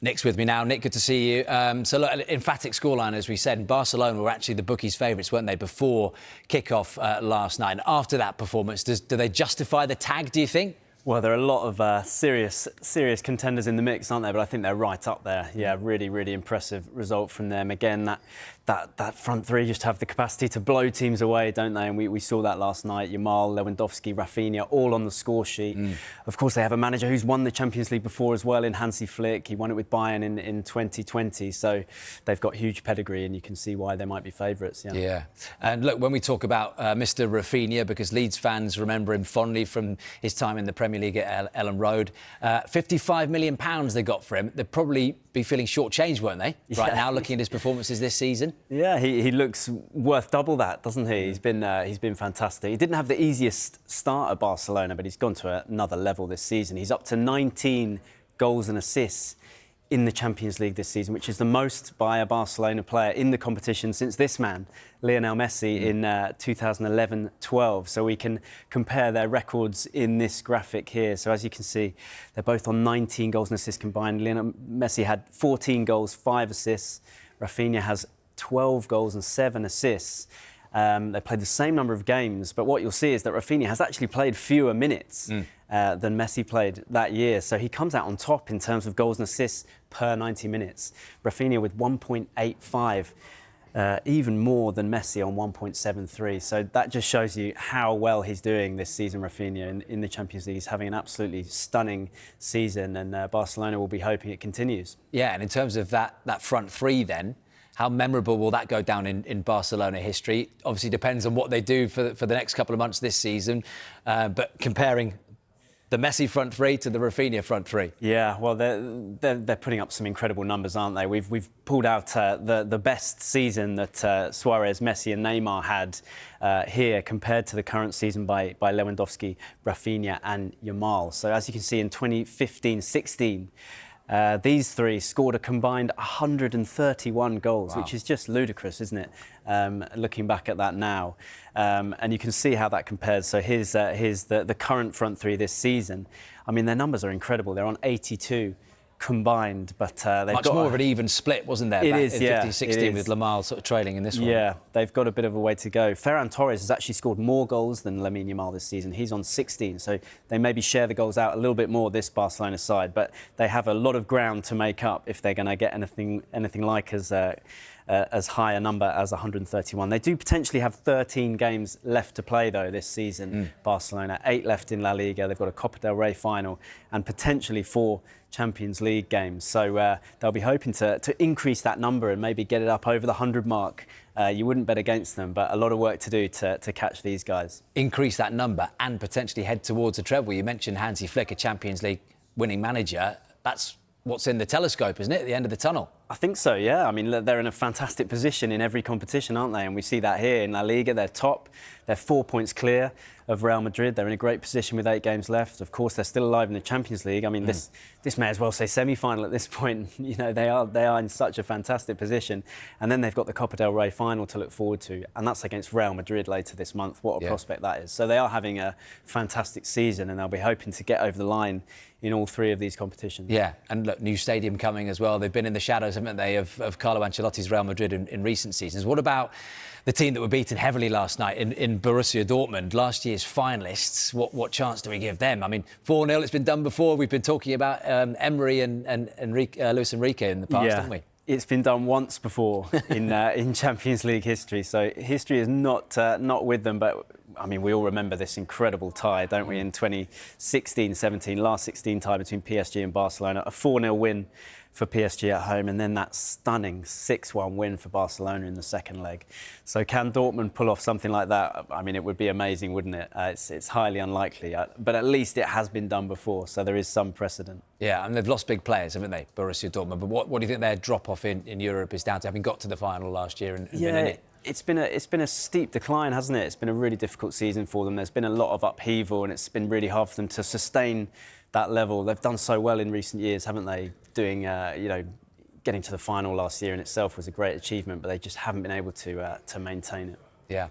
Nick's with me now. Nick, good to see you. So, look, emphatic scoreline, as we said. Barcelona were actually the bookies' favourites, weren't they, before kick-off last night? And after that performance, do they justify the tag, do you think? Well, there are a lot of serious contenders in the mix, aren't there? But I think they're right up there. Yeah, really impressive result from them. Again, that front three just have the capacity to blow teams away, don't they? And we saw that last night. Yamal, Lewandowski, Raphinha, all on the score sheet. Of course, they have a manager who's won the Champions League before as well in Hansi Flick. He won it with Bayern in 2020. So they've got huge pedigree, and you can see why they might be favourites. Yeah. And look, when we talk about Mr. Raphinha, because Leeds fans remember him fondly from his time in the Premier League at Ellen Road, £55 million they got for him. They'd probably be feeling shortchanged, won't they? Right now, looking at his performances this season. Yeah, he looks worth double that, doesn't he? He's been fantastic. He didn't have the easiest start at Barcelona, but he's gone to another level this season. He's up to 19 goals and assists in the Champions League this season, which is the most by a Barcelona player in the competition since this man, Lionel Messi, in 2011-12. So we can compare their records in this graphic here. So as you can see, they're both on 19 goals and assists combined. Lionel Messi had 14 goals, 5 assists. Raphinha has 12 goals and 7 assists. They played the same number of games, but what you'll see is that Raphinha has actually played fewer minutes than Messi played that year. So he comes out on top in terms of goals and assists per 90 minutes. Raphinha with 1.85, even more than Messi on 1.73. So that just shows you how well he's doing this season, Raphinha, in the Champions League. He's having an absolutely stunning season, and Barcelona will be hoping it continues. Yeah, and in terms of that front three then, how memorable will that go down in Barcelona history? Obviously depends on what they do for the next couple of months this season. But comparing the Messi front three to the Raphinha front three. Yeah, well, they're putting up some incredible numbers, aren't they? We've pulled out the best season that Suarez, Messi and Neymar had here compared to the current season by Lewandowski, Raphinha and Yamal. So as you can see in 2015-16, these three scored a combined 131 goals, which is just ludicrous, isn't it? Looking back at that now. And you can see how that compares. So here's the current front three this season. I mean, their numbers are incredible. They're on 82 combined, but they've much got more of an even split, wasn't there? It back is, in yeah. 15-16 with Yamal sort of trailing in this one. Yeah, they've got a bit of a way to go. Ferran Torres has actually scored more goals than Lamine Yamal this season. He's on 16, so they maybe share the goals out a little bit more, this Barcelona side, but they have a lot of ground to make up if they're going to get anything like as high a number as 131. They do potentially have 13 games left to play, though, this season, Barcelona. 8 left in La Liga. They've got a Copa del Rey final and potentially 4 Champions League games. So they'll be hoping to increase that number and maybe get it up over the 100 mark. You wouldn't bet against them, but a lot of work to do to catch these guys. Increase that number and potentially head towards a treble. You mentioned Hansi Flick, a Champions League winning manager. That's what's in the telescope, isn't it, at the end of the tunnel? I think so, yeah. I mean, they're in a fantastic position in every competition, aren't they? And we see that here in La Liga. They're top. They're 4 points clear of Real Madrid. They're in a great position with 8 games left. Of course, they're still alive in the Champions League. I mean, this may as well say semi-final at this point. You know, they are in such a fantastic position. And then they've got the Copa del Rey final to look forward to, and that's against Real Madrid later this month. What a prospect that is. So they are having a fantastic season, and they'll be hoping to get over the line in all 3 of these competitions. Yeah, and look, new stadium coming as well. They've been in the shadows, haven't they, of Carlo Ancelotti's Real Madrid in recent seasons. What about the team that were beaten heavily last night in Borussia Dortmund, last year's finalists? What chance do we give them? I mean, 4-0, it's been done before. We've been talking about Emery and Luis Enrique in the past, haven't we? It's been done once before in Champions League history, so history is not with them. But I mean, we all remember this incredible tie, don't we? In 2016-17, last 16 tie between PSG and Barcelona, a 4-0 win for PSG at home, and then that stunning 6-1 win for Barcelona in the second leg. So can Dortmund pull off something like that? I mean, it would be amazing, wouldn't it? It's highly unlikely, but at least it has been done before, so there is some precedent. Yeah, and they've lost big players, haven't they, Borussia Dortmund? But what do you think their drop-off in Europe is down to, having got to the final last year and been in it? It's been a steep decline, hasn't it? It's been a really difficult season for them. There's been a lot of upheaval, and it's been really hard for them to sustain that level. They've done so well in recent years, haven't they? Doing, getting to the final last year in itself was a great achievement, but they just haven't been able to maintain it. Yeah.